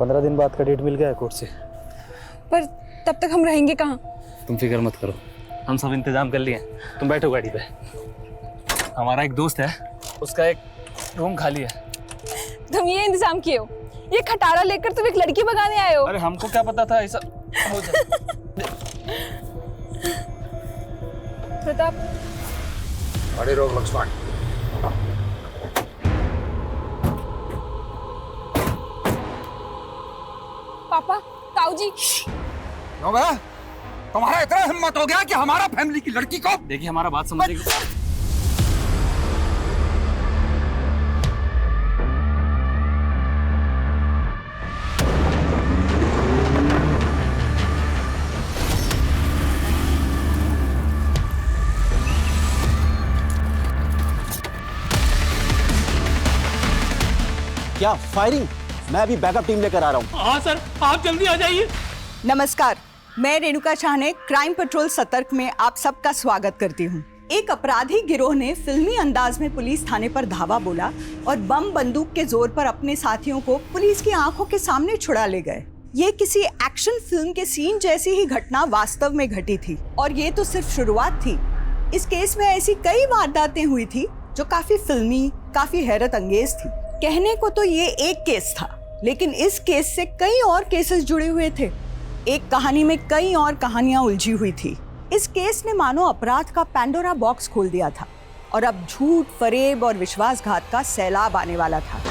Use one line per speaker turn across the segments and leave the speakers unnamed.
15 दिन बाद का डेट मिल गया है कोर्ट से।
पर तब तक हम रहेंगे कहाँ?
तुम फिक्र मत करो, हम सब इंतजाम कर लिए। तुम बैठो गाड़ी पे। हमारा एक दोस्त है, उसका एक रूम खाली है।
तुम ये इंतजाम किए हो? ये खटारा लेकर तुम एक लड़की भगाने आए हो?
अरे हमको क्या पता था ऐसा हो जाए।
प्रताप,
गाड़ी रोक लक्ष्मण।
पापा, ताऊ जी।
तुम्हारा इतना हिम्मत हो गया कि हमारा फैमिली की लड़की को।
देखिए हमारा बात समझिए।
क्या फायरिंग? मैं अभी बैकअप टीम लेकर आ रहा हूँ।
हाँ सर, आप जल्दी आ जाइए।
नमस्कार, मैं रेणुका शाहने क्राइम पेट्रोल सतर्क में आप सबका स्वागत करती हूँ। एक अपराधी गिरोह ने फिल्मी अंदाज में पुलिस थाने पर धावा बोला और बम बंदूक के जोर पर अपने साथियों को पुलिस की आंखों के सामने छुड़ा ले गए। ये किसी एक्शन फिल्म के सीन जैसी ही घटना वास्तव में घटी थी और ये तो सिर्फ शुरुआत थी। इस केस में ऐसी कई वारदातें हुई थी जो काफी फिल्मी, काफी हैरत अंगेज थी। कहने को तो ये एक केस था, लेकिन इस केस से कई और केसेस जुड़े हुए थे। एक कहानी में कई और कहानियां उलझी हुई थी। इस केस ने मानो अपराध का पैंडोरा बॉक्स खोल दिया था और अब झूठ, फरेब और विश्वासघात का सैलाब आने वाला था।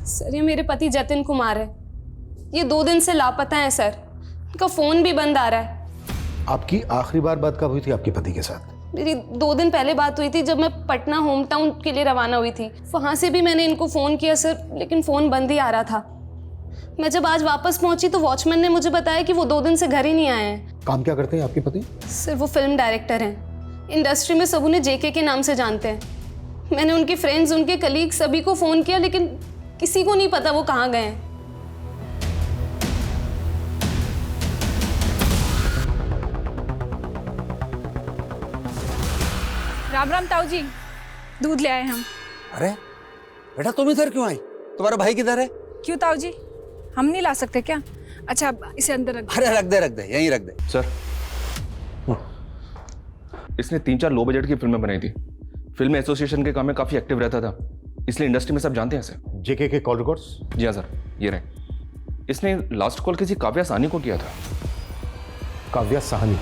सर, ये मेरे पति जतिन कुमार है। ये 2 दिन से लापता है सर। उनका फोन भी बंद आ रहा है।
आपकी आखिरी बार बात कब हुई थी आपके पति के साथ?
मेरी 2 दिन पहले बात हुई थी, जब मैं पटना होम टाउन के लिए रवाना हुई थी। वहाँ से भी मैंने इनको फ़ोन किया सर, लेकिन फ़ोन बंद ही आ रहा था। मैं जब आज वापस पहुँची तो वॉचमैन ने मुझे बताया कि वो 2 दिन से घर ही नहीं आए हैं।
काम क्या करते हैं आपके पति?
सर, वो फिल्म डायरेक्टर हैं। इंडस्ट्री में सब उन्हें जेके के नाम से जानते हैं। मैंने उनके फ्रेंड्स, उनके कलीग सभी को फ़ोन किया, लेकिन किसी को नहीं पता वो कहाँ गए हैं।
राम राम ताऊ जी, दूध ले आए हम।
अरे बेटा, तुम इधर क्यों आई? तुम्हारा भाई किधर है?
क्यों ताऊ जी, हम नहीं ला सकते क्या? अच्छा, अब इसे अंदर रख।
अरे रख दे, यहीं रख दे।
सर, इसने 3-4 लो बजट की फिल्में बनाई थी। फिल्म एसोसिएशन के काम में काफी एक्टिव रहता था, इसलिए इंडस्ट्री में सब जानते हैं इसे।
जेके के कॉल रिकॉर्ड्स?
जी हाँ सर, ये रहे। इसने लास्ट कॉल किसी काव्या साहनी को किया था।
काव्या साहनी?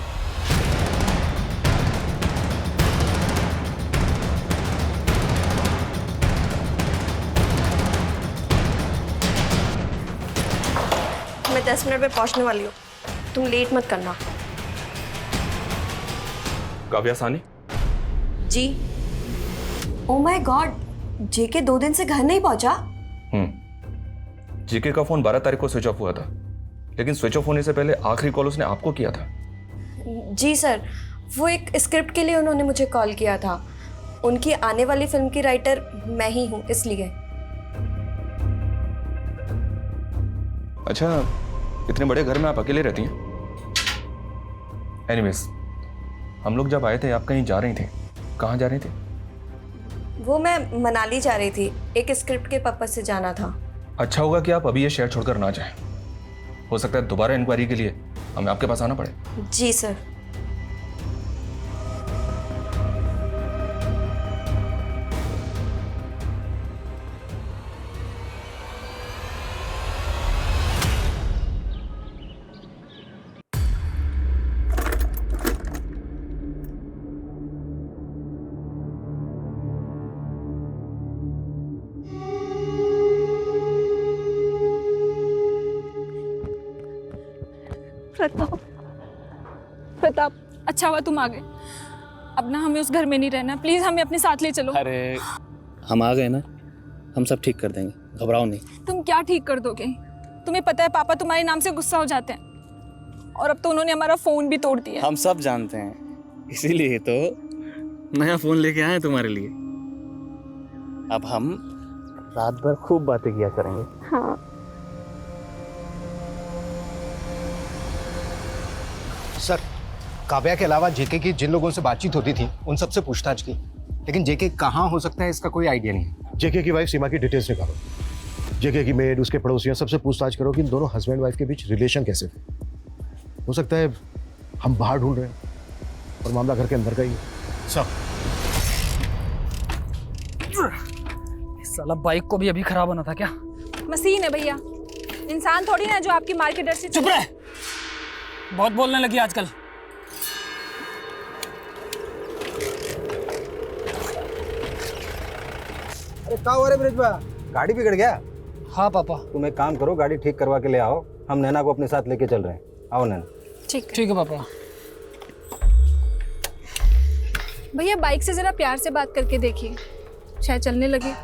मैं 10 मिनट में पहुंचने वाली हूँ, तुम लेट मत करना।
काव्या साहनी?
जी। ओह माय गॉड, जेके 2 दिन से घर नहीं पहुंचा?
जीके का फोन 12 तारीख को स्विच ऑफ हुआ था, लेकिन स्विच ऑफ होने से पहले आखिरी कॉल उसने आपको किया था।
जी सर, वो एक स्क्रिप्ट के लिए उन्होंने मुझे कॉल किया था। उनकी आने वाली फिल्म की राइटर मैं ही हूँ, इसलिए।
अच्छा, इतने बड़े घर में आप अकेले रहती हैं? एनीवेज, हम लोग जब आए थे आप कहीं जा रही थी, कहाँ जा रही थी?
वो मैं मनाली जा रही थी, एक स्क्रिप्ट के पर्पज से जाना था।
अच्छा होगा कि आप अभी ये शहर छोड़कर ना जाएं। हो सकता है दोबारा इंक्वायरी के लिए हमें आपके पास आना पड़े।
जी सर।
प्रताप, प्रताप, अच्छा हुआ तुम आ गए। अब ना हमें उस घर में नहीं रहना, प्लीज हमें अपने साथ ले चलो।
अरे हम आ गए ना, हम सब ठीक कर देंगे, घबराओ नहीं।
तुम क्या ठीक कर दोगे? तुम्हें पता है पापा तुम्हारे नाम से गुस्सा हो जाते हैं, और अब तो उन्होंने हमारा फोन भी तोड़ दिया।
हम सब जानते हैं, इसीलिए तो नया फोन लेके आए हैं तुम्हारे लिए। अब हम रात भर खूब बातें किया करेंगे।
हाँ।
सर, काव्या के अलावा जेके की जिन लोगों से बातचीत होती थी उन सबसे पूछताछ की, लेकिन जेके कहाँ हो सकता है इसका कोई आइडिया नहीं है। जेके की वाइफ सीमा की डिटेल्स निकालो, जेके की मेड, उसके पड़ोसियों, सबसे पूछताछ करो कि इन दोनों हस्बैंड वाइफ के बीच रिलेशन कैसे थे। हो सकता है हम बाहर ढूंढ रहे हैं और मामला घर के अंदर का ही है। सर,
साला बाइक को भी अभी खराब होना था क्या?
मशीन है भैया, इंसान थोड़ी ना जो आपकी मार के डर से।
चुप रहे, बहुत बोलने लगी आजकल।
अरे क्या हो रहा है ब्रिजवा, गाड़ी बिगड़ गया?
हाँ पापा।
तुम एक काम करो, गाड़ी ठीक करवा के ले आओ, हम नैना को अपने साथ लेके चल रहे हैं। आओ नैना।
ठीक है पापा।
भैया बाइक से जरा प्यार से बात करके देखिए, शायद चलने लगे।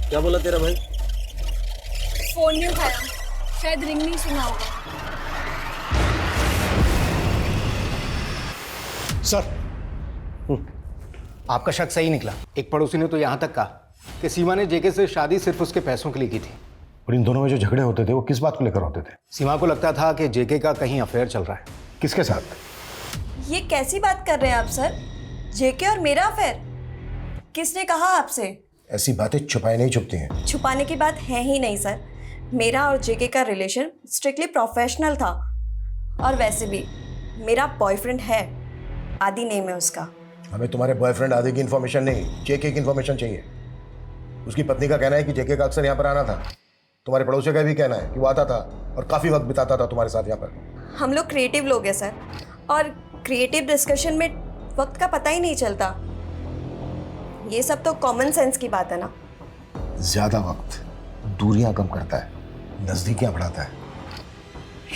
क्या बोला तेरा भाई?
फोन नहीं उठाया, शायद रिंग नहीं सुना होगा।
सर, आपका शक सही निकला। एक पड़ोसी ने तो यहाँ तक कहा कि सीमा ने जेके से शादी सिर्फ उसके पैसों के लिए की थी। और इन दोनों में जो झगड़े होते थे वो किस बात को लेकर होते थे? सीमा को लगता था कि जेके का कहीं अफेयर चल रहा है। किसके साथ?
ये कैसी बात कर रहे हैं आप सर? जेके और मेरा अफेयर? किसने कहा आपसे?
ऐसी बातें छुपाए नहीं छुपती हैं।
छुपाने की बात है ही नहीं सर। मेरा और जेके का रिलेशन स्ट्रिक्टली प्रोफेशनल था, और वैसे भी मेरा बॉयफ्रेंड है, आदि नेम है उसका।
हमें तुम्हारे बॉयफ्रेंड आदि की इन्फॉर्मेशन नहीं, जेके की इन्फॉर्मेशन चाहिए। उसकी पत्नी का कहना है कि जेके का अक्सर यहाँ पर आना था। तुम्हारे पड़ोसी का भी कहना है कि वो आता था और काफ़ी वक्त बिताता था तुम्हारे साथ यहाँ पर। हम लोग क्रिएटिव लोग हैं सर, और क्रिएटिव डिस्कशन में वक्त का पता ही नहीं चलता। ये सब तो कॉमन सेंस की बात है ना। ज्यादा वक्त दूरियां कम करता है, नजदीकियां बढ़ाता है।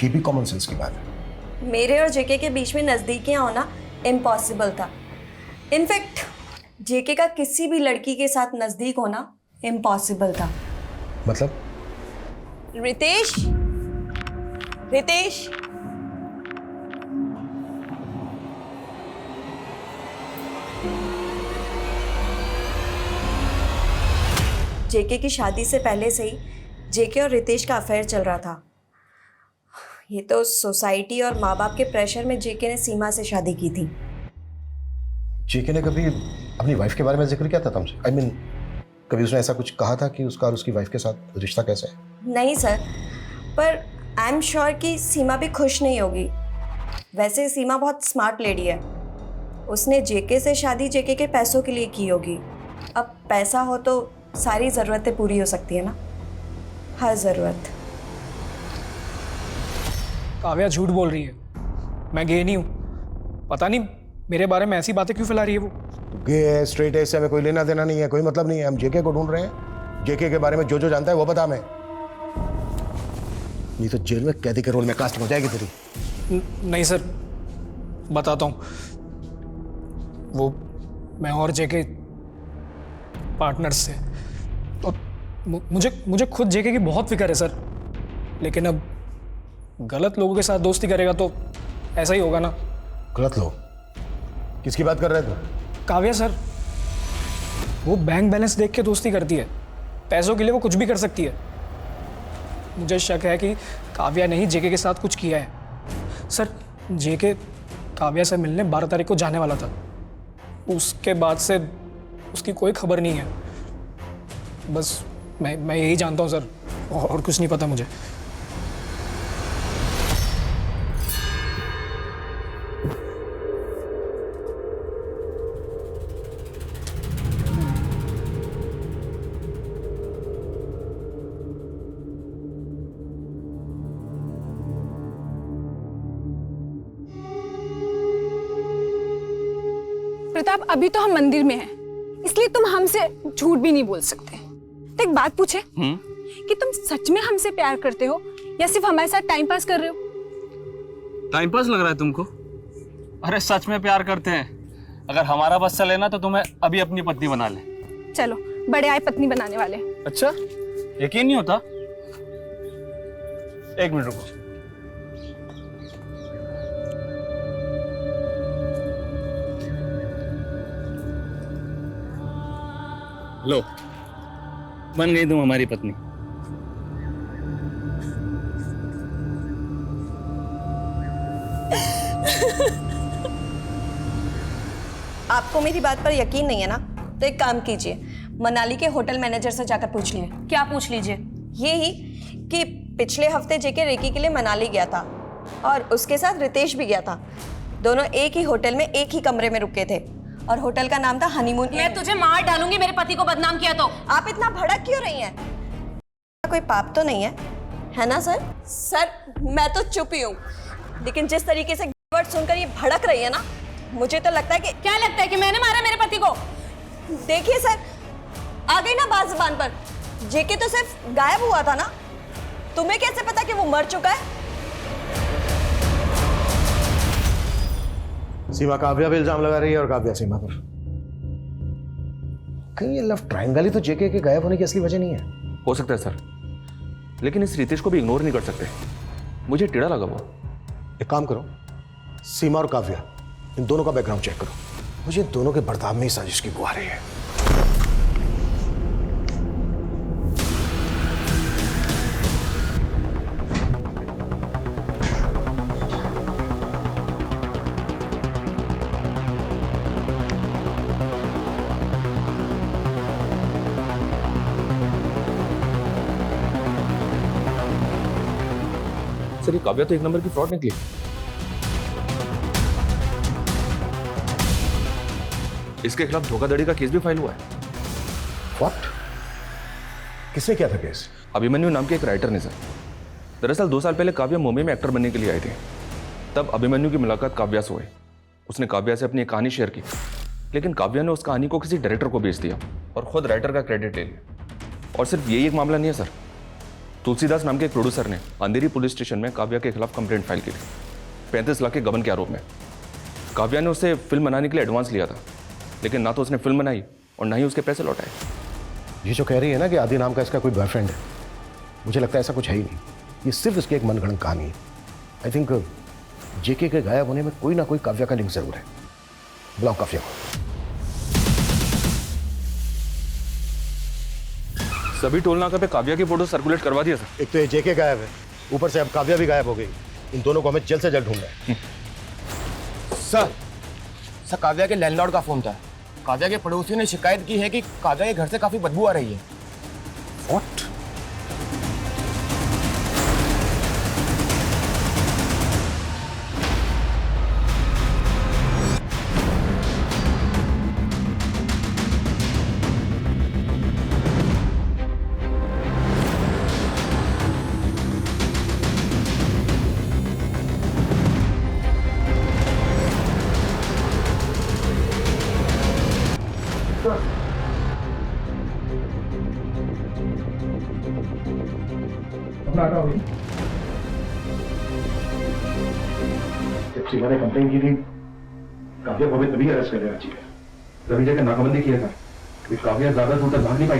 ये भी कॉमन सेंस की बात है।
मेरे और जेके के बीच में नज़दीकियाँ होना इम्पॉसिबल था। इनफैक्ट जेके का किसी भी लड़की के साथ नज़दीक होना इम्पॉसिबल था।
मतलब?
रितेश, रितेश, जेके की शादी से पहले से ही जेके और रितेश का अफेयर चल रहा था। ये तो सोसाइटी और माँ बाप के प्रेशर में जेके ने सीमा से शादी की थी।
जेके ने कभी अपनी वाइफ के बारे में जिक्र किया था तुमसे? I mean, कभी उसने ऐसा कुछ कहा था कि उसका और उसकी वाइफ के साथ रिश्ता कैसा है?
नहीं सर, पर आई एम श्योर कि सीमा भी खुश नहीं होगी। वैसे सीमा बहुत स्मार्ट लेडी है। उसने जेके से शादी जेके के पैसों के लिए की होगी। अब पैसा हो तो सारी ज़रूरतें पूरी हो सकती है ना, हर ज़रूरत।
काव्या झूठ बोल रही है, मैं गे नहीं हूँ। पता नहीं मेरे बारे में ऐसी बातें क्यों फैला रही है वो।
गे है, स्ट्रेट है, इससे हमें कोई लेना देना नहीं है, कोई मतलब नहीं है। हम जेके को ढूंढ रहे हैं। जेके के बारे में जो जो जानता है वो बता हमें, नहीं तो जेल में कैदी के रोल में कास्टिंग हो जाएगी तेरी।
नहीं सर, बताता हूँ। वो मैं और जेके पार्टनर्स से, और मुझे खुद जेके की बहुत फिक्र है सर। लेकिन अब गलत लोगों के साथ दोस्ती करेगा तो ऐसा ही होगा ना।
गलत लोग? किसकी बात कर रहे थे?
काव्या सर, वो बैंक बैलेंस देख के दोस्ती करती है। पैसों के लिए वो कुछ भी कर सकती है। मुझे शक है कि काव्या ने ही जेके के साथ कुछ किया है। सर, जेके काव्या से मिलने 12 तारीख को जाने वाला था। उसके बाद से उसकी कोई खबर नहीं है। बस मैं यही जानता हूँ सर, और कुछ नहीं पता मुझे।
प्रताप, अभी तो हम मंदिर में हैं, इसलिए तुम हमसे झूठ भी नहीं बोल सकते। तो एक बात पूछे कि तुम सच में हमसे प्यार करते हो या सिर्फ हमारे साथ टाइम पास कर रहे हो?
टाइम पास लग रहा है तुमको? अरे सच में प्यार करते हैं। अगर हमारा बस चले ना तो तुम्हें अभी अपनी पत्नी बना ले।
चलो, बड़े आए पत्नी बनाने वाले।
अच्छा, यकीन नहीं होता? एक मिनट रुको। लो, बन गई तुम हमारी पत्नी।
आपको मेरी बात पर यकीन नहीं है ना, तो एक काम कीजिए, मनाली के होटल मैनेजर से जाकर पूछ लीजिए।
क्या पूछ लीजिए?
यही कि पिछले हफ्ते जेके रेकी के लिए मनाली गया था और उसके साथ रितेश भी गया था। दोनों एक ही होटल में एक ही कमरे में रुके थे और होटल का नाम था हनीमून।
मैं तुझे मार डालूंगी मेरे पति को बदनाम किया तो।
आप इतना भड़क क्यों रही हैं? कोई पाप तो नहीं है ना सर? सर, मैं तो चुप ही हूँ, लेकिन जिस तरीके से वर्ड सुनकर ये भड़क रही है ना, मुझे तो लगता है कि
क्या लगता है कि मैंने मारा मेरे पति को?
देखिए सर, आ गई ना बात ज़बान पर। जेके तो सिर्फ गायब हुआ था ना, तुम्हें कैसे पता कि वो मर चुका है?
सीमा काव्या पे इल्जाम लगा रही है और काव्या सीमा पर। कहीं ये लव ट्रायंगल ही तो जेके के गायब होने की असली वजह नहीं है?
हो सकता है सर, लेकिन इस रितेश को भी इग्नोर नहीं कर सकते। मुझे टेढ़ा लगा वो।
एक काम करो, सीमा और काव्या, इन दोनों का बैकग्राउंड चेक करो। मुझे इन दोनों के बर्ताव में ही साजिश की बू आ रही है।
सर, ये काव्या तो एक नंबर की फ्रॉड निकली। इसके खिलाफ धोखाधड़ी का केस भी फाइल हुआ है।
व्हाट? किसने किया था केस?
अभिमन्यु नाम के एक राइटर ने सर। दरअसल 2 साल पहले काव्या मुंबई में एक्टर बनने के लिए आई थी। तब अभिमन्यु की मुलाकात काव्या से हुई। उसने काव्या से अपनी एक कहानी शेयर की, लेकिन काव्या ने उस कहानी को किसी डायरेक्टर को बेच दिया और खुद राइटर का क्रेडिट ले लिया। और सिर्फ यही एक मामला नहीं है सर, तुलसीदास नाम के एक प्रोड्यूसर ने अंधेरी पुलिस स्टेशन में काव्या के खिलाफ कंप्लेंट फाइल की थी 35 लाख के गबन के आरोप में। काव्या ने उससे फिल्म बनाने के लिए एडवांस लिया था, लेकिन ना तो उसने फिल्म बनाई और ना ही उसके पैसे लौटाए।
ये जो कह रही है ना कि आदि नाम का इसका कोई बॉयफ्रेंड है, मुझे लगता है ऐसा कुछ है ही नहीं। ये सिर्फ इसकी एक मनगढ़ंत कहानी है। आई थिंक जेके के गायब होने में कोई ना कोई काव्या का लिंक जरूर है। बुलाओ काव्या को।
सभी टोल नाका पे काव्या की फोटो सर्कुलेट करवा दिया सर।
एक तो ये जेके गायब है, ऊपर से अब काव्या भी गायब हो गई। इन दोनों को हमें जल्द से जल्द ढूंढना है।
सर, काव्या के लैंडलॉर्ड का फोन था। काव्या के पड़ोसियों ने शिकायत की है कि काव्या के घर से काफी बदबू आ रही है।
व्हाट? जब सीमा ने कंप्लेन की थी, काव्या को हमें तभी अरेस्ट कर लेना चाहिए।
तभी जाकर नाकाबंदी किया था कि काव्या ज्यादा दूर तक भाग नहीं पाई।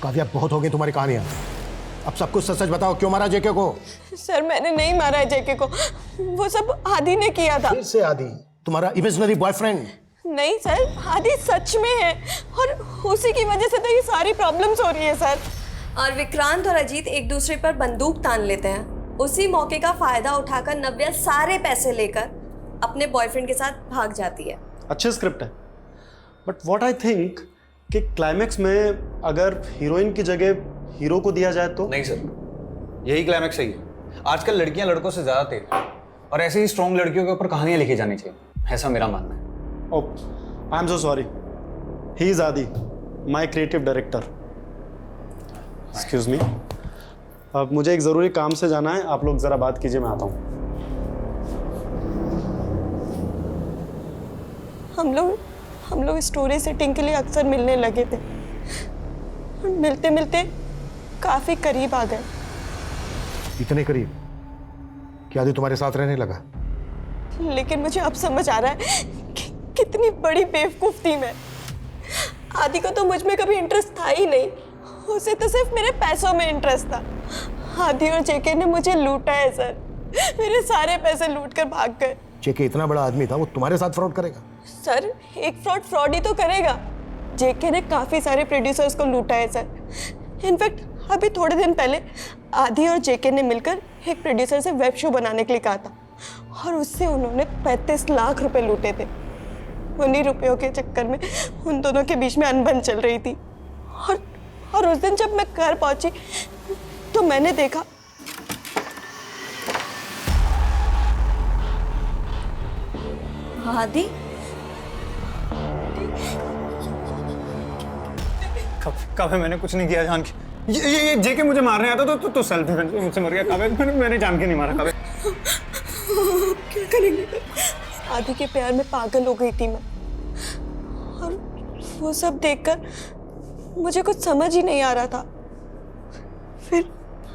काव्या, बहुत हो गई तुम्हारी कहानियां। अब सब कुछ सच सच बताओ, क्यों मारा जेके को?
सर, मैंने नहीं मारा है जेके को, वो सब आदि ने किया था।
फिर से आदि, तुम्हारा इमेजिनरी बॉयफ्रेंड?
नहीं सर, आदि सच में है और उसी की वजह से तो ये सारी प्रॉब्लम्स हो रही है सर। और विक्रांत और अजीत एक दूसरे पर बंदूक तान लेते हैं। उसी मौके का फायदा उठाकर नव्या सारे पैसे लेकर अपने बॉयफ्रेंड के साथ भाग जाती है।
अच्छे स्क्रिप्ट है, बट व्हाट आई थिंक कि क्लाइमैक्स में अगर हीरोइन की जगह हीरो को दिया जाए तो।
नहीं सर, यही क्लाइमैक्स सही है। आजकल लड़कियां लड़कों से ज्यादा तेज हैं और ऐसे ही स्ट्रॉन्ग लड़कियों के ऊपर कहानियां लिखी जानी चाहिए, ऐसा मेरा मानना है।
Oh, I am so sorry. He is Adi, my creative director. Excuse me, अब मुझे एक ज़रूरी काम से जाना है, आप लोग ज़रा बात कीजिए, मैं आता हूँ।
हम लोग स्टोरी सेटिंग के लिए अक्सर मिलने लगे थे। मिलते मिलते काफी करीब आ गए।
इतने करीब कि आदि तुम्हारे साथ रहने लगा?
लेकिन मुझे अब समझ आ रहा है कि कितनी बड़ी बेवकूफ थी मैं। आदि को तो मुझ में कभी इंटरेस्ट था ही नहीं, उसे तो सिर्फ मेरे पैसों में इंटरेस्ट था। आदि और जेके ने मुझे लूटा है सर, मेरे सारे पैसे लूट कर भाग गए।
जेके इतना बड़ा आदमी था, वो तुम्हारे साथ फ्रॉड करेगा?
सर एक फ्रॉड ही तो करेगा। जेके ने काफी सारे प्रोड्यूसर्स को लूटा है सर। इनफैक्ट अभी थोड़े दिन पहले आदि और जेके ने मिलकर एक प्रोड्यूसर से वेब शो बनाने के लिए कहा था और उससे उन्होंने 35 लाख रुपए लूटे थे। उन्हीं रुपयों के चक्कर में उन दोनों के बीच में अनबन चल रही थी। और उस दिन जब मैं घर पहुंची तो मैंने देखा आदि।
काव्या मैंने कुछ नहीं किया जान के। ये जेके मुझे मारने आता तो सेल्फ डिफेंस में मुझसे मर गया। काव्या मैंने जान के नहीं मारा। काव्या
क्या करेंगे? आदि के प्यार में पागल हो गई थी मैं, और वो सब देखकर मुझे कुछ समझ ही नहीं आ रहा था। फिर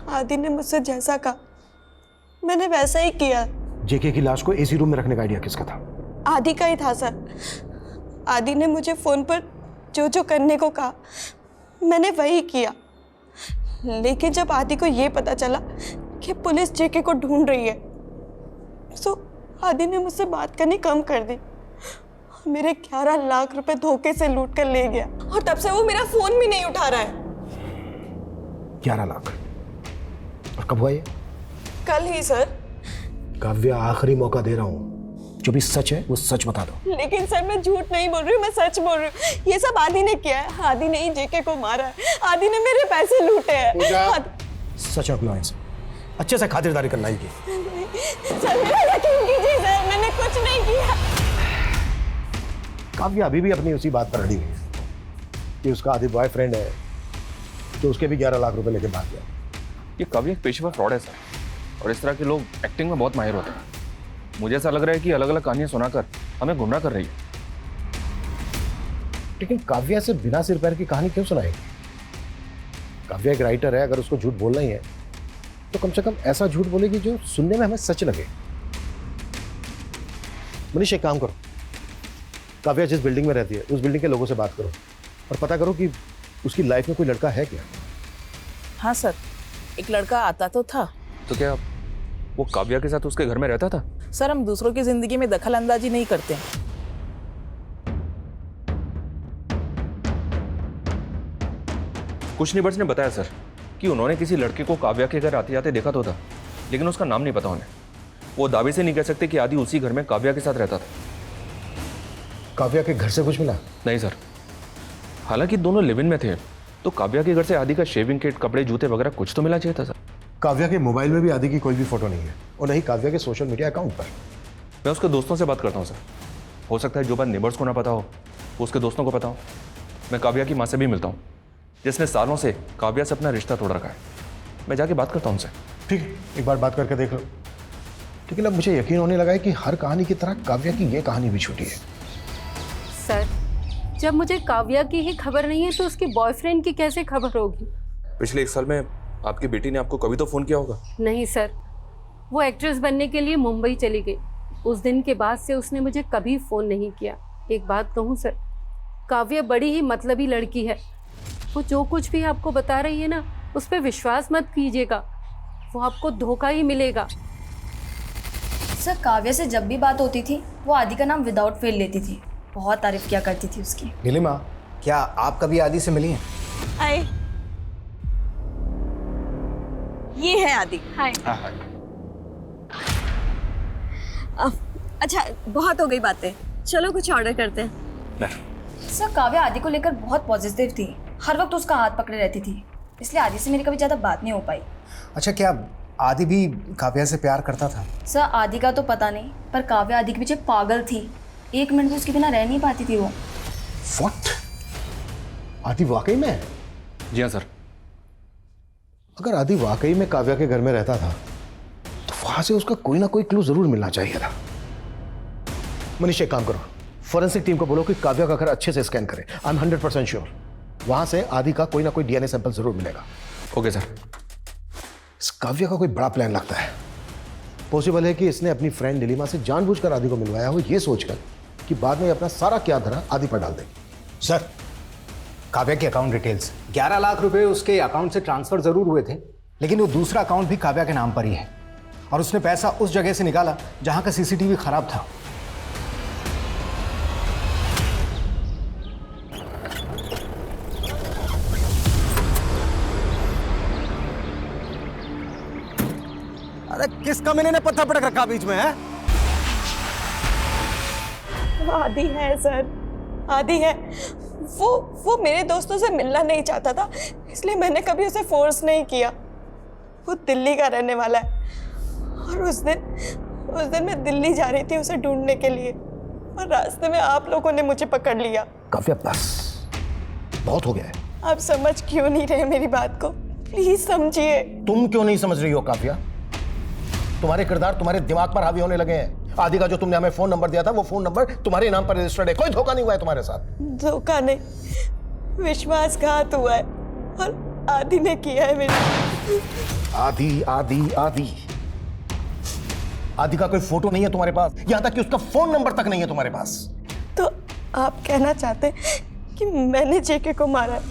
आदि ने मुझसे जैसा कहा मैंने वैसा ही किया।
जेके की लाश को एसी रूम में रखने का आइडिया किसका था?
आदि का ही था सर। आदि ने मुझे फोन पर जो जो करने को कहा मैंने वही किया। लेकिन जब आदि को ये पता चला कि पुलिस जेके को ढूंढ रही है तो आदि ने मुझसे बात करनी कम कर दी। मेरे 11 लाख रुपए धोखे से लूट कर ले गया और तब से वो मेरा फोन भी नहीं उठा रहा है।
11 लाख? और कब हुआ ये?
कल ही सर।
काव्या, आखिरी मौका दे रहा हूँ, जो भी सच है वो सच बता दो।
लेकिन सर मैं झूठ नहीं बोल रही हूँ, मैं सच बोल रही हूँ। ये सब आदि ने किया है। आदि ने ही जेके को मारा है। आदि ने मेरे पैसे लूटे हैं।
सच रख लो इनसे, अच्छे से खातिरदारी करना ही की।
सर मेरा यकीन कीजिए सर, मैंने कुछ नहीं किया।
काव्या अभी भी अपनी उसी बात पर अड़ी हुई है कि उसका आदि बॉयफ्रेंड है तो उसके भी 11 लाख रुपए लेके भाग गया।
ये काव्या एक पेशेवर फ्रॉड है सर, और इस तरह के लोग एक्टिंग में बहुत माहिर होते हैं। मुझे ऐसा लग रहा है कि अलग अलग कहानियां सुनाकर हमें गुमराह कर रही है।
लेकिन काव्या से बिना सिर पैर की कहानी क्यों सुनाएगी? काव्या एक राइटर है, अगर उसको झूठ बोलना ही है तो कम से कम ऐसा झूठ बोलेगी जो सुनने में हमें सच लगे। मनीष, एक काम करो, काव्या जिस बिल्डिंग में रहती है उस बिल्डिंग के लोगों से बात करो और पता करो कि उसकी लाइफ में कोई लड़का है क्या।
हाँ सर, एक लड़का आता तो था।
तो क्या वो काव्या के साथ उसके घर में रहता था?
सर हम दूसरों की जिंदगी में दखल अंदाजी नहीं करते हैं।
कुछ नेबर्स ने बताया सर कि उन्होंने किसी लड़के को काव्या के घर आते जाते देखा तो था, लेकिन उसका नाम नहीं पता उन्हें। वो दावे से नहीं कह सकते कि आदि उसी घर में काव्या के साथ रहता था।
काव्या के घर से कुछ मिला?
नहीं सर, हालांकि दोनों लिव इन में थे तो काव्या के घर से आदि का शेविंग किट, कपड़े, जूते वगैरह कुछ तो मिला चाहिए था सर।
काव्या के मोबाइल में भी आदि की कोई भी फोटो नहीं है और नहीं काव्या के सोशल मीडिया अकाउंट पर।
मैं उसके दोस्तों से बात करता हूँ सर, हो सकता है जो बात नेबर्स को ना पता हो वो उसके दोस्तों को पता हो। मैं काव्या की माँ से भी मिलता हूँ जिसने सालों से काव्या से अपना रिश्ता तोड़ रखा है। मैं जाके बात करता हूँ उनसे।
ठीक है, एक बार बात करके देख लो। लेकिन अब मुझे यकीन होने लगा है कि हर कहानी की तरह काव्या की ये कहानी भी छूटी है।
सर, जब मुझे काव्या की ही खबर नहीं है तो उसके बॉयफ्रेंड की कैसे खबर होगी?
पिछले 1 साल में आपकी बेटी ने आपको कभी तो फोन किया होगा?
नहीं सर, वो एक्ट्रेस बनने के लिए मुंबई चली गई। उस दिन के बाद से उसने मुझे कभी फ़ोन नहीं किया। एक बात कहूँ सर, काव्या बड़ी ही मतलबी लड़की है। वो जो कुछ भी आपको बता रही है ना, उस पर विश्वास मत कीजिएगा, वो आपको धोखा ही मिलेगा।
सर काव्या से जब भी बात होती थी वो आदि का नाम विदाउट फेल लेती थी, बहुत तारीफ किया करती थी उसकी।
नीलिमा, क्या आप कभी आदि से मिली हैं?
आए, ये है आदि।
हाय।
अच्छा बहुत हो गई बातें, चलो कुछ ऑर्डर करते हैं। सर काव्या आदि को लेकर बहुत पॉजिटिव थी, हर वक्त उसका हाथ पकड़े रहती थी, इसलिए आदि से मेरी कभी ज़्यादा बात नहीं हो पाई।
अच्छा, क्या आदि भी काव्या से प्यार करता था?
सर आदि का तो पता नहीं, पर काव्या आदि के पीछे पागल थी। 1 मिनट भी उसके बिना रह नहीं पाती थी वो।
What? आदि वाकई में है?
जी हाँ सर।
अगर आदि वाकई में काव्या के घर में रहता था तो वहां से उसका कोई ना कोई क्लू जरूर मिलना चाहिए था। मनीष एक काम करो, फॉरेंसिक टीम को बोलो कि काव्या का घर अच्छे से स्कैन करे। आई एम 100% श्योर वहां से आदि का कोई ना कोई डीएनए सैंपल जरूर मिलेगा।
Okay sir.
इस काव्या का कोई बड़ा प्लान लगता है। पॉसिबल है कि इसने अपनी फ्रेंड नीलिमा से जानबूझकर आदि को मिलवाया हो, ये सोचकर कि बाद में अपना सारा क्या धरा आदि पर डाल देगी।
सर, काव्या की अकाउंट डिटेल्स 11 लाख रुपए उसके अकाउंट से ट्रांसफर जरूर हुए थे, लेकिन वो दूसरा अकाउंट भी काव्या के नाम पर ही है और उसने पैसा उस जगह से निकाला जहां का सीसीटीवी खराब था।
अरे किस कमीने ने पत्थर पटक रखा बीच में है?
आदि है सर, आदि है। वो मेरे दोस्तों से मिलना नहीं चाहता था, इसलिए मैंने कभी उसे फोर्स नहीं किया। वो दिल्ली का रहने वाला है और उस दिन मैं दिल्ली जा रही थी उसे ढूंढने के लिए और रास्ते में आप लोगों ने मुझे पकड़ लिया।
काव्या बस, बहुत हो गया है।
आप समझ क्यों नहीं रहे मेरी बात को? प्लीज समझिए।
तुम क्यों नहीं समझ रही हो काव्या? तुम्हारे किरदार तुम्हारे दिमाग पर हावी होने लगे हैं। आदि का जो तुमने हमें फोन नंबर दिया था वो फोन नंबर तुम्हारे नाम पर रजिस्टर्ड है। कोई धोखा नहीं हुआ है तुम्हारे साथ।
धोखा नहीं, विश्वासघात हुआ है और आदि ने किया है मेरे।
आदि आदि आदि आदि का कोई फोटो नहीं है तुम्हारे पास, यहां तक कि उसका फोन नंबर तक नहीं है तुम्हारे पास।
तो आप कहना चाहते कि मैंने जेके को मारा है?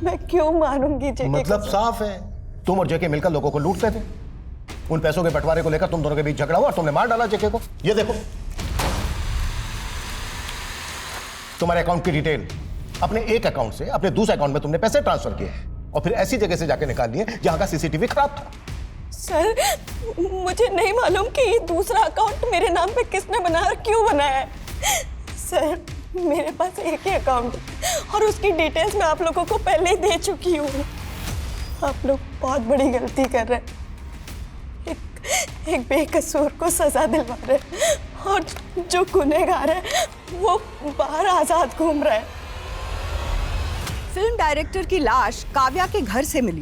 मैं क्यों मारूंगी जेके?
मतलब साफ है, तुम और जेके मिलकर लोगों को लूटते थे। उन पैसों के बंटवारे को लेकर तुम दोनों के बीच झगड़ा हुआ और तुमने मार डाला जेके को। ये देखो तुम्हारे अकाउंट की डिटेल। अपने एक अकाउंट से अपने दूसरे अकाउंट में तुमने पैसे ट्रांसफर किए और फिर ऐसी जगह से जाके निकाल लिए जहां का सीसीटीवी खराब था।
सर, मुझे नहीं मालूम कि ये दूसरा अकाउंट मेरे नाम पे किसने बनाया और क्यों बनाया है। सर, मेरे पास एक ही अकाउंट है और उसकी डिटेल्स मैं आप लोगों को पहले ही दे चुकी हूँ। आप लोग बहुत बड़ी गलती कर रहे हैं। एक बेकसूर को सजा दिलवा रहे हैं और जो गुनहगार है वो बाहर आजाद घूम रहा है।
फिल्म डायरेक्टर की लाश काव्या के घर से मिली।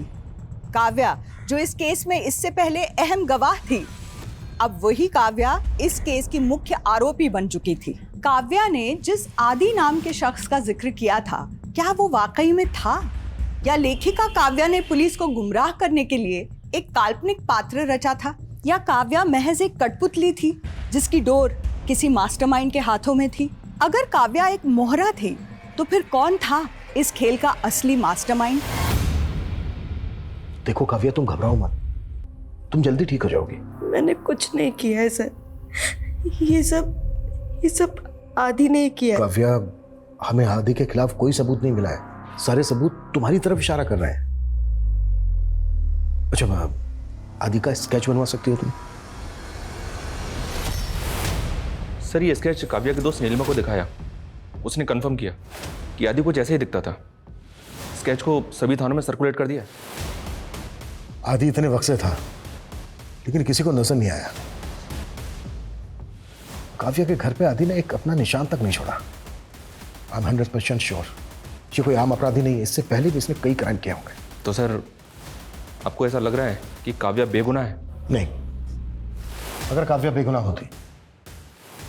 काव्या जो इस केस में इससे पहले अहम गवाह थी, अब वही काव्या इस केस की मुख्य आरोपी बन चुकी थी। काव्या ने जिस आदि नाम के शख्स का जिक्र किया था, क्या वो वाकई में था या लेखिका काव्या ने पुलिस को गुमराह करने के लिए एक काल्पनिक पात्र रचा था? या काव्या महज एक कठपुतली थी जिसकी डोर किसी मास्टरमाइंड के हाथों में थी? अगर काव्या एक मोहरा थी तो फिर कौन था इस खेल का असली मास्टरमाइंड?
देखो काव्या, तुम घबराओ मत, तुम जल्दी ठीक हो जाओगी।
मैंने कुछ नहीं किया है सर, ये सब आदि ने किया।
काव्या, हमें आदि के खिलाफ कोई सबूत नहीं मिला है। सारे सबूत तुम्हारी तरफ इशारा कर रहे हैं। अच्छा, आदि का स्केच बनवा सकती हो तुम?
सर, ये स्केच काव्या के दोस्त नीलिमा को दिखाया, उसने कंफर्म किया कि आदि को जैसे ही दिखता था। स्केच को सभी थानों में सर्कुलेट कर दिया।
आदि इतने वक्त से था लेकिन किसी को नजर नहीं आया। काव्या के घर पे आदि ने एक अपना निशान तक नहीं छोड़ा। आई एम 100% श्योर ये कोई आम अपराधी नहीं है। इससे पहले भी इसने कई क्राइम किए होंगे।
तो सर, आपको ऐसा लग रहा है कि काव्या बेगुनाह है?
नहीं, अगर काव्या बेगुनाह होती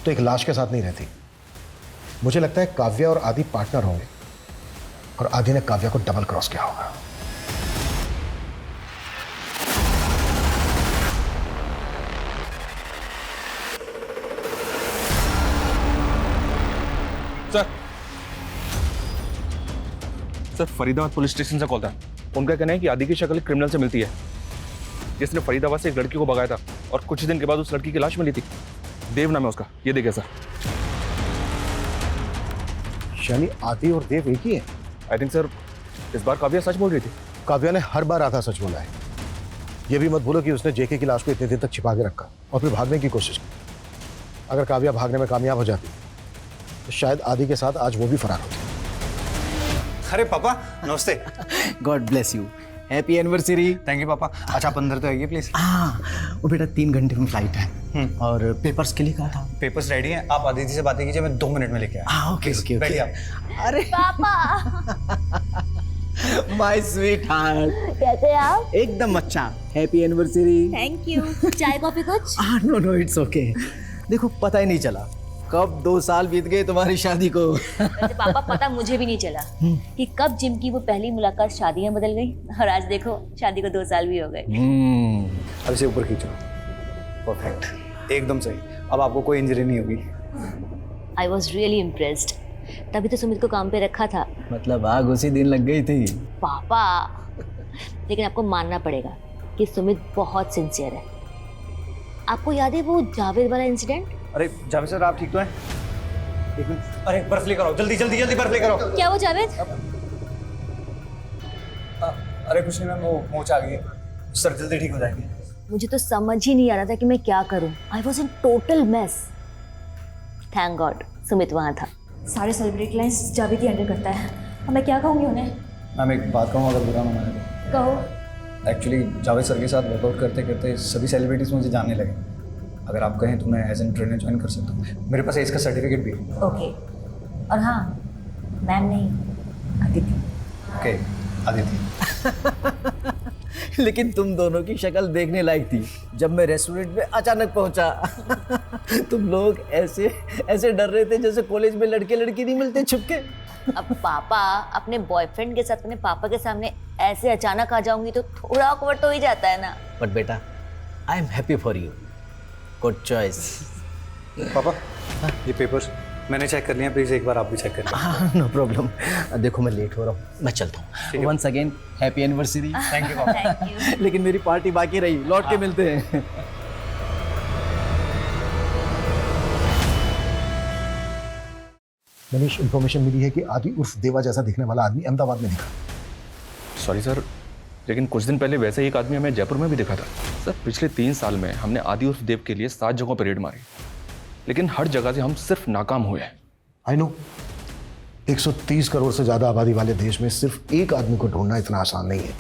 तो एक लाश के साथ नहीं रहती। मुझे लगता है काव्या और आदि पार्टनर होंगे और आदि ने काव्या को डबल क्रॉस किया होगा।
सर, फरीदाबाद पुलिस स्टेशन से कॉल था। उनका कहना है कि आदि की शक्ल क्रिमिनल से मिलती है जिसने फरीदाबाद से एक लड़की को भगाया था और कुछ दिन के बाद उस लड़की की लाश मिली थी। देव नाम है उसका। ये देखिए सर।
यानी आदि और देव एक ही है?
आई थिंक सर, इस बार काव्या सच बोल रही थी।
काव्या ने हर बार आधा सच बोला है। ये भी मत भूलो कि उसने जेके की लाश को इतने दिन तक छिपा के रखा और फिर भागने की कोशिश की। अगर काव्या भागने में कामयाब हो जाती तो शायद आदि के साथ आज वो भी फरार होती।
अरे पापा, नमस्ते।
God bless you, happy anniversary.
Thank you पापा। अच्छा, आप अंदर तो आइए प्लीज।
हाँ, वो बेटा 3 घंटे में फ्लाइट है।
और पेपर्स के लिए कहा था।
पेपर्स रेडी हैं, आप आदिति से बातें कीजिए, मैं 2 मिनट में लेके आया।
ओके ओके
बैठिए आप।
अरे माय स्वीट हार्ट,
कैसे आप?
एकदम अच्छा। Happy anniversary.
Thank you. चाय कॉफी कुछ?
No no it's okay. देखो पता ही नहीं चला कब 2 साल बीत गए तुम्हारी शादी को।
वैसे पापा पता मुझे भी नहीं चला कि कब जिम की वो पहली मुलाकात शादी में बदल गई और आज देखो शादी को 2 साल भी हो गए।
अब इसे ऊपर खींचो। परफेक्ट, एकदम सही। अब आपको कोई इंजरी नहीं होगी।
I was really impressed. तभी तो सुमित को काम पे रखा था।
मतलब आग उसी दिन लग गई थी।
पापा, लेकिन आपको मानना पड़ेगा कि सुमित बहुत सिंसियर है। आपको याद है वो जावेद वाला इंसिडेंट?
अरे जावेद सर, आप ठीक तो हैं? एक मिनट, अरे बर्फ लेकर आओ, जल्दी जल्दी जल्दी बर्फ लेकर आओ।
क्या वो जावेद?
अरे कुछ नहीं मैम, वो मोच आ गई है, सर जल्दी ठीक हो जाएंगे।
मुझे तो समझ ही नहीं आ रहा था कि मैं क्या करूं। I was in total mess. Thank God Sumit वहाँ था। सारे सेलिब्रिटी क्लाइंट्स जावेद ही हैंडल करता है। अब मैं क्या कहूँगी उन्हें?
मैम एक बात कहूँ, अगर बुरा ना माने तो।
कहो।
एक्चुअली जावेद सर के साथ वर्कआउट करते करते सभी सेलिब्रिटीज मुझे जानने लगे। अगर आप कहें तो मैं एज एन ट्रेनर ज्वाइन कर सकता हूँ। मेरे पास इसका सर्टिफिकेट भी है।
ओके। और हाँ, मैम नहीं, अदिति।
ओके अदिति।
लेकिन तुम दोनों की शक्ल देखने लायक थी जब मैं रेस्टोरेंट में अचानक पहुंचा। तुम लोग ऐसे ऐसे डर रहे थे जैसे कॉलेज में लड़के लड़की नहीं मिलते छुपके।
अब पापा अपने बॉयफ्रेंड के साथ अपने पापा के सामने ऐसे अचानक आ जाऊंगी तो थोड़ा ऑकवर्ड तो ही जाता है ना।
बट बेटा, I am happy for you. Good choice.
पापा ये पेपर्स मैंने चेक कर लिया, प्लीज एक बार आप भी चेक कर लीजिए।
हाँ नो प्रॉब्लम। देखो मैं लेट हो रहा हूँ, मैं चलता हूँ। Once again happy anniversary.
Thank you पापा।
Thank you.
लेकिन मेरी पार्टी बाकी रही, लौट के मिलते हैं।
मनीष, इंफॉर्मेशन मिली है कि आदि उर्फ देवा जैसा दिखने वाला आदमी अहमदाबाद में दिखा।
सॉरी सर, लेकिन कुछ दिन पहले वैसे ही एक आदमी हमें जयपुर में भी दिखा था। सर पिछले 3 साल में हमने आदि उर्फ देव के लिए 7 जगहों पर रेड मारी, लेकिन हर जगह से हम सिर्फ नाकाम हुए हैं।
आई नो, 130 करोड़ से ज्यादा आबादी वाले देश में सिर्फ एक आदमी को ढूंढना इतना आसान नहीं है।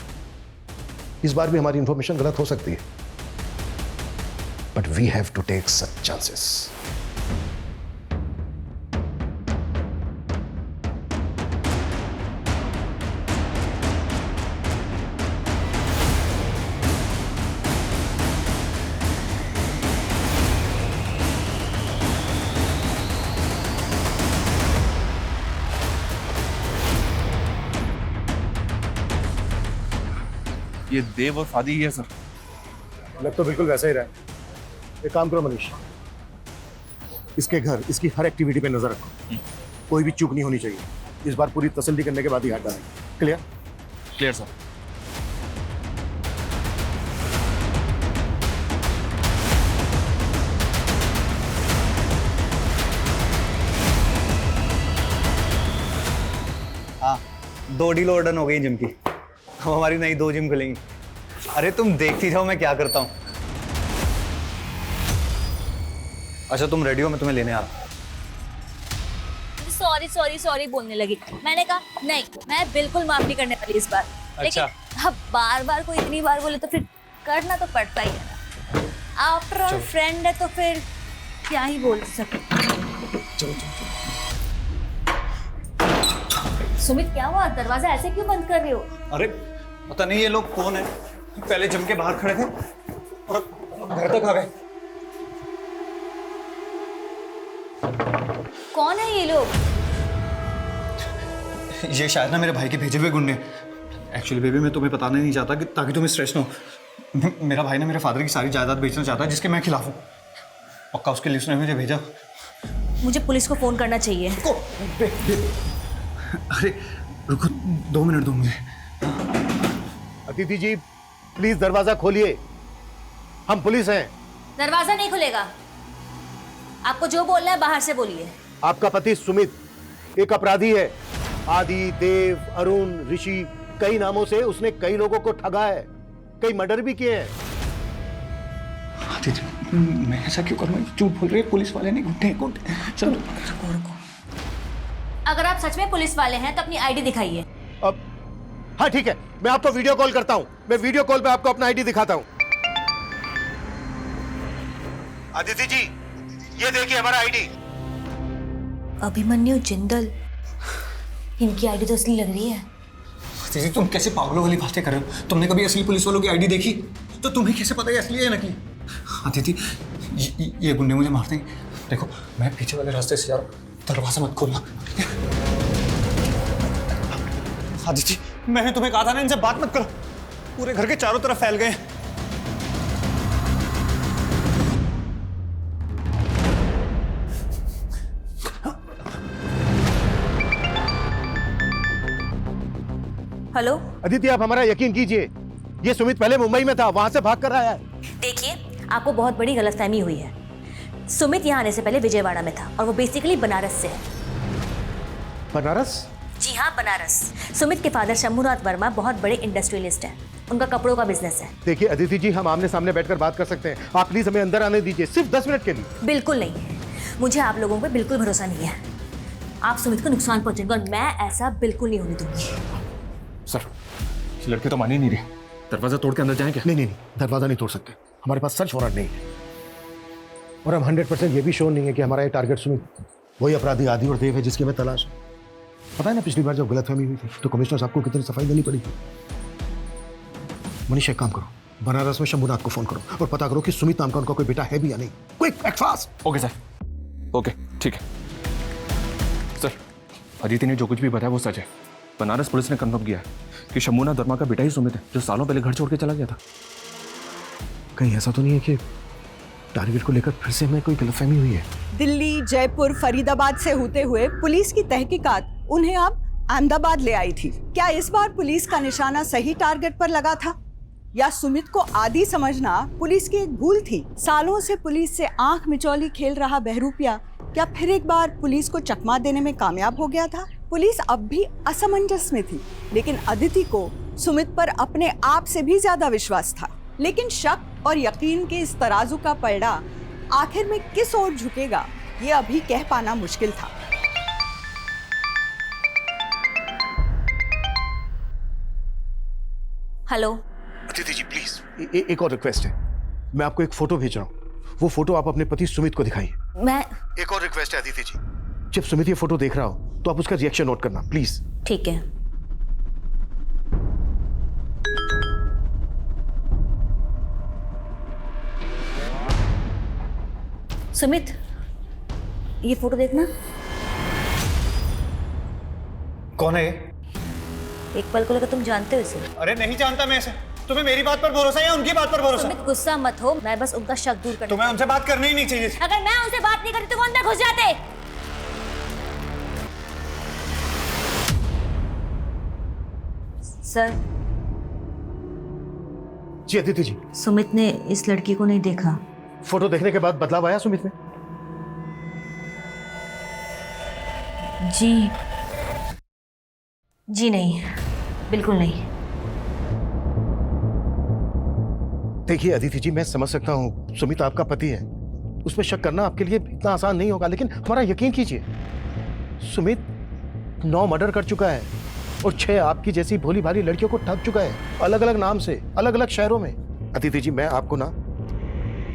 इस बार भी हमारी इंफॉर्मेशन गलत हो सकती है, but we have to take such chances.
ये देव और आदि ही है सर।
लग तो बिल्कुल वैसा ही रहा है। एक काम करो मनीष, इसके घर, इसकी हर एक्टिविटी पे नजर रखो। कोई भी चूक नहीं होनी चाहिए। इस बार पूरी तसल्ली करने के बाद ही हाथ डालेंगे। क्लियर?
Clear sir.
हाँ, 2 डील ऑर्डर हो गई जिम की। अब हमारी नई 2 जिम खुलेंगी। अरे तुम देखती जाओ मैं क्या करता हूँ। अच्छा तुम रेडी हो, मैं तुम्हें लेने आ रहा हूँ।
सॉरी सॉरी सॉरी बोलने लगी। मैंने कहा नहीं, मैं बिल्कुल माफ नहीं करने वाली इस बार।
अच्छा।
लेकिन अब बार बार कोई इतनी बार बोले तो फिर करना तो पड़ता ही है ना। आफ्टर ऑल फ्रेंड है तो फिर क्या ही बोल सके। सुमित क्या हुआ? दरवाजा ऐसे क्यों बंद कर रहे हो?
अरे पता नहीं ये लोग कौन है, पहले जिम के बाहर खड़े थे और घर तक आ गए।
कौन है ये लोग?
ये शायद ना मेरे भाई के भेजे हुए गुंडे। एक्चुअली बेबी मैं तुम्हें बताना नहीं चाहता कि ताकि तुम्हें स्ट्रेस ना हो। मेरा भाई ना मेरे फादर की सारी जायदाद बेचना चाहता है जिसके मैं खिलाफ हूँ। पक्का उसके लिए उसने मुझे भेजा।
मुझे पुलिस को फोन करना चाहिए।
अरे रुको 2 मिनट दो मुझे।
अदिति जी प्लीज दरवाजा खोलिए, हम पुलिस हैं।
दरवाजा नहीं खुलेगा। आपको जो बोलना है बाहर से बोलिए।
आपका पति सुमित एक अपराधी है। आदि, देव, अरुण, ऋषि, कई नामों से उसने कई लोगों को ठगा है, कई मर्डर भी किए हैं।
मैं ऐसा क्यों करूँ? झूठ बोल रहे हैं, पुलिस वाले नहीं गुंडे हैं। चलो रुको।
अगर आप सच में पुलिस वाले हैं तो अपनी आईडी दिखाइए।
अब हाँ ठीक है, मैं आपको वीडियो कॉल करता हूं। मैं वीडियो कॉल पे आपको अपना आईडी दिखाता हूं। अदिति जी, ये देखिए हमारा आईडी।
अभिमन्यु जिंदल, इनकी आईडी तो असली लग रही है।
दीदी तुम कैसे पागलों वाली बातें कर रहे हो? तुमने कभी असली पुलिस वालों की आईडी देखी? तो तुम्हें कैसे पता है असली है नकली? अदिति, ये गुंडे मुझे मार देंगे। देखो मैं पीछे वाले रास्ते से जा रहा हूँ, दरवाजा मत खोलना। अदिति, मैंने तुम्हें कहा था ना इनसे बात मत करो, पूरे घर के चारों तरफ फैल गए।
हेलो
अदिति, आप हमारा यकीन कीजिए, ये सुमित पहले मुंबई में था, वहां से भाग कर आया है।
देखिए, आपको बहुत बड़ी गलतफहमी हुई है। सुमित यहाँ आने से पहले विजयवाड़ा में था और वो बेसिकली बनारस से है।
बनारस?
जी हाँ, बनारस। सुमित के फादर शंभुनाथ वर्मा बहुत बड़े इंडस्ट्रियलिस्ट हैं। उनका कपड़ों का बिजनेस है।
देखिए अदिति जी, हम आमने सामने बैठकर बात कर सकते हैं, आप प्लीज हमें अंदर आने दीजिए, सिर्फ 10 मिनट के लिए।
बिल्कुल नहीं, मुझे आप लोगों पे बिल्कुल भरोसा नहीं है। आप सुमित को नुकसान पहुंचेंगे और मैं ऐसा बिल्कुल नहीं होने दूंगी।
सर, ये लड़के तो मान ही नहीं रहे। दरवाजा तोड़ के अंदर जाएं क्या?
नहीं, दरवाजा नहीं तोड़ सकते, हमारे पास सर्च वारंट नहीं है। और हम 100% ये भी श्योर नहीं है कि हमारा ये टारगेट सुमित वही अपराधी आदि और देव है जिसकी हमें तलाश है। पता है ना, पिछली बार जब गलतफहमी हुई थी तो कमिश्नर साहब को कितनी सफाई देनी पड़ी थी। मनीष, एक काम करो, बनारस में शंभुनाथ को फोन करो और पता करो कि सुमित नाम का उनका कोई बेटा है भी या नहीं। Quick, act fast.
Okay sir, okay ठीक है। सर, अदिति ने जो कुछ भी बताया वो सच है। बनारस पुलिस ने कंफर्म किया कि शंभुनाथ वर्मा का बेटा ही सुमित है, जो सालों पहले घर छोड़ के चला गया था।
कहीं ऐसा तो नहीं है कि टारगेट को लेकर फिर से हमें कोई गलतफहमी हुई है?
दिल्ली, जयपुर, फरीदाबाद से होते हुए पुलिस की तहकीकात उन्हें अब अहमदाबाद ले आई थी। क्या इस बार पुलिस का निशाना सही टारगेट पर लगा था, या सुमित को आदी समझना पुलिस की एक भूल थी? सालों से पुलिस से आंख मिचौली खेल रहा बहरूपिया क्या फिर एक बार पुलिस को चकमा देने में कामयाब हो गया था? पुलिस अब भी असमंजस में थी, लेकिन अदिति को सुमित पर अपने आप से भी ज्यादा विश्वास था। लेकिन शक और यकीन के इस तराजू का पलड़ा आखिर में किस ओर झुकेगा, ये अभी कह पाना मुश्किल था।
हेलो
अदिति जी, प्लीज एक और रिक्वेस्ट है, मैं आपको एक फोटो भेज रहा हूँ, वो फोटो आप अपने पति सुमित को दिखाइए।
मैं
एक और रिक्वेस्ट है अदिति जी, जब सुमित ये फोटो देख रहा हो तो आप उसका रिएक्शन नोट करना प्लीज।
ठीक है। सुमित, ये फोटो देखना।
कौन है ये?
एक पल को लेकर तुम जानते हो इसे?
अरे नहीं जानता मैं इसे। तुम्हें मेरी बात पर भरोसा है या उनकी बात पर भरोसा?
सुमित, गुस्सा मत हो, मैं बस उनका शक दूर करना।
तुम्हें उनसे बात करनी ही नहीं चाहिए।
अगर मैं उनसे बात नहीं करती तो वो अंदर घुस जाते। सर।
जी अदिति जी।
सुमित ने इस लड़की को नहीं देखा।
फोटो देखने के बाद बदलाव आया सुमित में?
जी नहीं, बिल्कुल नहीं।
देखिए अदिति जी, मैं समझ सकता हूँ सुमित आपका पति है, उसमें शक करना आपके लिए इतना आसान नहीं होगा, लेकिन हमारा यकीन कीजिए, सुमित 9 मर्डर कर चुका है और 6 आपकी जैसी भोली भाली लड़कियों को ठग चुका है, अलग अलग नाम से, अलग अलग शहरों में। अदिति जी, मैं आपको ना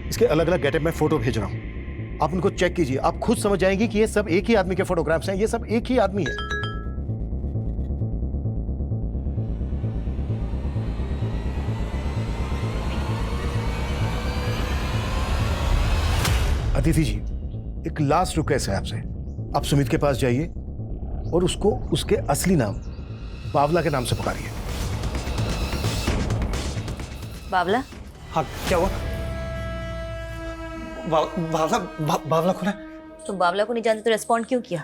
इसके अलग अलग गेटअप में फोटो भेज रहा हूँ, आप उनको चेक कीजिए, आप खुद समझ जाएंगे कि ये सब एक ही आदमी के फोटोग्राफ्स हैं, ये सब एक ही आदमी है। अदिति जी, एक लास्ट रिक्वेस्ट है आपसे, आप सुमित के पास जाइए और उसको उसके असली नाम बावला के नाम से पुकारिए।
बावला?
हाँ, क्या हुआ? बावला कौन है?
तुम बावला को नहीं जानते तो रेस्पॉन्ड क्यों किया?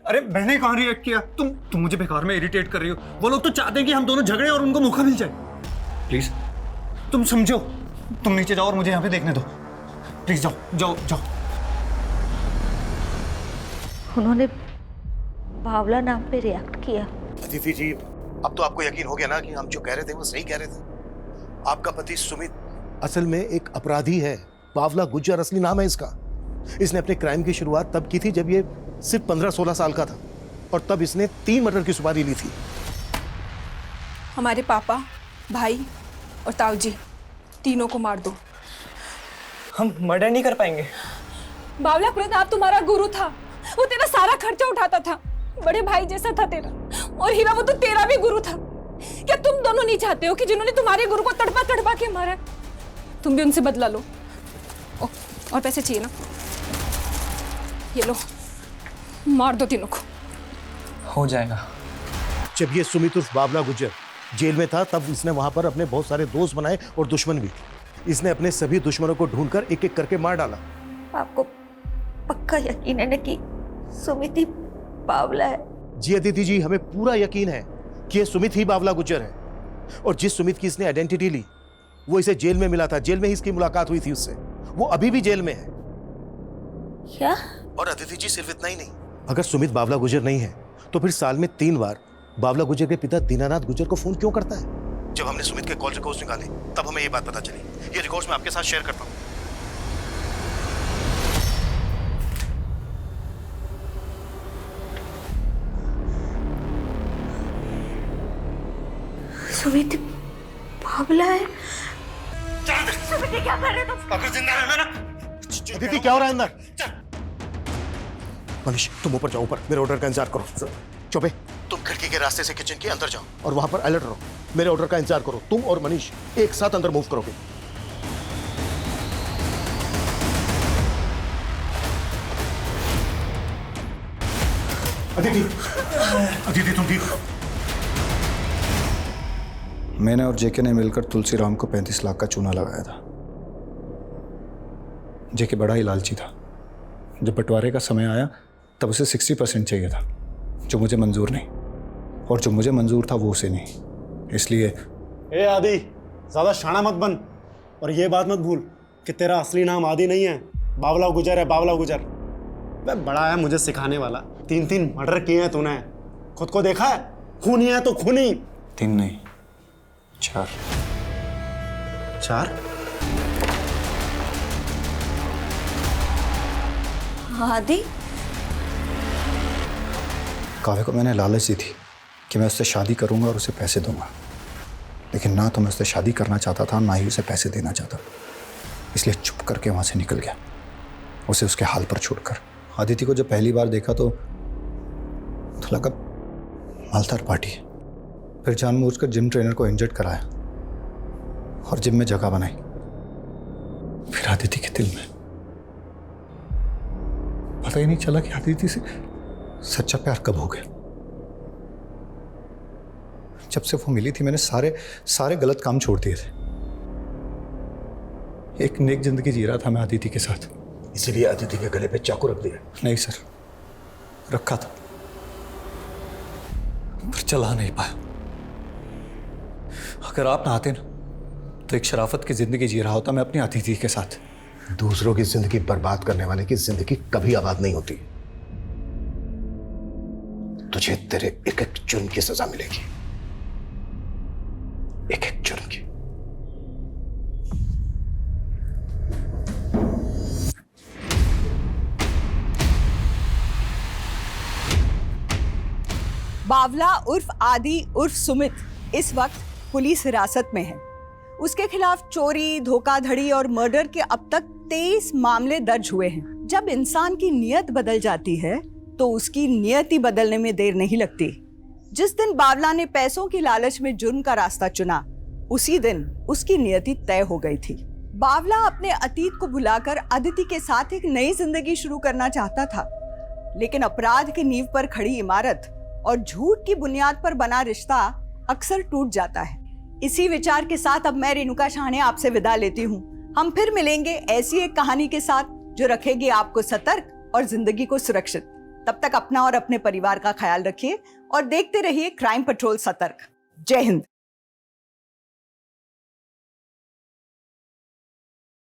अरे मैंने कहाँ रिएक्ट किया? तुम मुझे बेकार में इरिटेट कर रही हो। वो लोग तो चाहते हैं कि हम दोनों झगड़े और उनको मौका मिल जाए। प्लीज तुम समझो, तुम नीचे जाओ और मुझे यहाँ पे देखने दो। प्लीज जाओ जाओ जाओ।
उन्होंने बावला नाम पे रिएक्ट किया।
अदिति जी, अब तो आपको यकीन हो गया ना कि हम जो कह रहे थे वो सही कह रहे थे। आपका पति सुमित असल में एक अपराधी है, बावला गुज्जर असली नाम है इसका। इसने अपने क्राइम की शुरुआत तब की थी जब ये सिर्फ 15-16 साल का था, और तब इसने 3 मर्डर की सुपारी ली थी।
हमारे पापा, भाई और ताऊ जी तीनों को मार दो।
हम मर्डर नहीं कर पाएंगे।
बावला प्रताप तुम्हारा गुरु था, वो तेरा सारा खर्चा उठाता था, बड़े भाई जैसा था तेरा। और हीरा, वो तो तेरा भी गुरु था। क्या तुम दोनों नहीं चाहते हो कि जिन्होंने तुम्हारे गुरु को तड़पा तड़पा के मारा है, तुम भी उनसे बदला लो? और पैसे चाहिए ना? ये लो, मार दो तीनों को।
हो जाएगा।
जब ये सुमित उर्फ बावला गुज्जर जेल में था तब इसने वहां पर अपने बहुत सारे दोस्त बनाए और दुश्मन भी। इसने अपने सभी दुश्मनों को ढूंढकर एक एक करके मार डाला।
आपको पक्का यकीन है ना कि सुमित ही बावला है?
जी अदिति जी, हमें पूरा यकीन है कि ये सुमित ही बावला गुज्जर है। और जिस सुमित की इसने आइडेंटिटी ली वो इसे जेल में मिला था, जेल में ही इसकी मुलाकात हुई थी उससे। वो अभी भी जेल में है।
क्या?
और अदिति जी सिर्फ इतना ही नहीं, अगर सुमित बावला गुज्जर नहीं है तो फिर साल में 3 बार बावला गुज्जर के पिता दीनानाथ गुज्जर को फोन क्यों करता है? जब हमने सुमित के कॉल रिकॉर्ड्स निकाले तब हमें ये बात पता चली। ये रिकॉर्ड्स मैं आपके साथ शेयर करता हूँ।
सुमित बावला है? सुमित क्या कर रहे हो तुम?
अगर जिंदा रहना ना। अदिति क्या हो रहा है अंदर? मनीष तुम ऊपर जाओ, ऊपर मेरे ऑर्डर का इंतजार करो। चुपे, तुम खिड़की के रास्ते से किचन के अंदर जाओ और वहां पर अलर्ट रहो। मेरे ऑर्डर का इंतजार करो। तुम और मनीष एक साथ अंदर मूव करोगे। अदिति, अदिति तुम ठीक हो?
मैंने और जेके ने मिलकर तुलसीराम को 35 लाख का चूना लगाया था। जेके बड़ा ही लालची था। जब बंटवारे का समय आया तब उसे 60% चाहिए था, जो मुझे मंजूर नहीं, और जो मुझे मंजूर था वो उसे नहीं। इसलिए
ए आदि, ज्यादा शाना मत बन। और ये बात मत भूल कि तेरा असली नाम आदि नहीं है, बावला गुजर है, बावला गुजर। मैं बड़ा है मुझे सिखाने वाला। 3 मर्डर किए हैं तूने, खुद को देखा है? खूनी है तो खूनी।
3 नहीं 4।
4?
आदि?
काव्या को मैंने लालच दी थी कि मैं उससे शादी करूंगा और उसे पैसे दूंगा, लेकिन ना तो मैं उससे शादी करना चाहता था ना ही उसे पैसे देना चाहता, इसलिए चुप करके वहां से निकल गया, उसे उसके हाल पर छोड़कर। आदिति को जब पहली बार देखा तो लगा मालदार पार्टी है। फिर जानबूझकर जिम ट्रेनर को इंजर्ड कराया और जिम में जगह बनाई। फिर आदिति के दिल में पता ही नहीं चला कि आदिति से सच्चा प्यार कब हो गया। जब से वो मिली थी मैंने सारे गलत काम छोड़ दिए थे। एक नेक जिंदगी जी रहा था मैं आदिति के साथ।
इसीलिए आदिति के गले पे चाकू रख दिया?
नहीं सर, रखा था पर चला नहीं पाया। अगर आप ना आते ना तो एक शराफत की जिंदगी जी रहा होता मैं अपनी अतिथि के साथ।
दूसरों की जिंदगी बर्बाद करने वाले की जिंदगी कभी आबाद नहीं होती। तुझे तेरे एक एक जुर्म की सजा मिलेगी, एक एक जुर्म की।
बावला उर्फ आदि उर्फ सुमित इस वक्त पुलिस हिरासत में है। उसके खिलाफ चोरी, धोखाधड़ी और मर्डर के अब तक 23 मामले दर्ज हुए हैं। जब इंसान की नियत बदल जाती है तो उसकी नियति बदलने में देर नहीं लगती। जिस दिन बावला ने पैसों की लालच में जुर्म का रास्ता चुना, उसी दिन उसकी नियति तय हो गई थी। बावला अपने अतीत को भुलाकर अदिति के साथ एक नई जिंदगी शुरू करना चाहता था, लेकिन अपराध की नींव पर खड़ी इमारत और झूठ की बुनियाद पर बना रिश्ता अक्सर टूट जाता है। इसी विचार के साथ अब मैं रेणुका शाहने आपसे विदा लेती हूँ। हम फिर मिलेंगे ऐसी एक कहानी के साथ जो रखेगी आपको सतर्क और जिंदगी को सुरक्षित। तब तक अपना और अपने परिवार का ख्याल रखिए और देखते रहिए क्राइम पेट्रोल सतर्क। जय हिंद।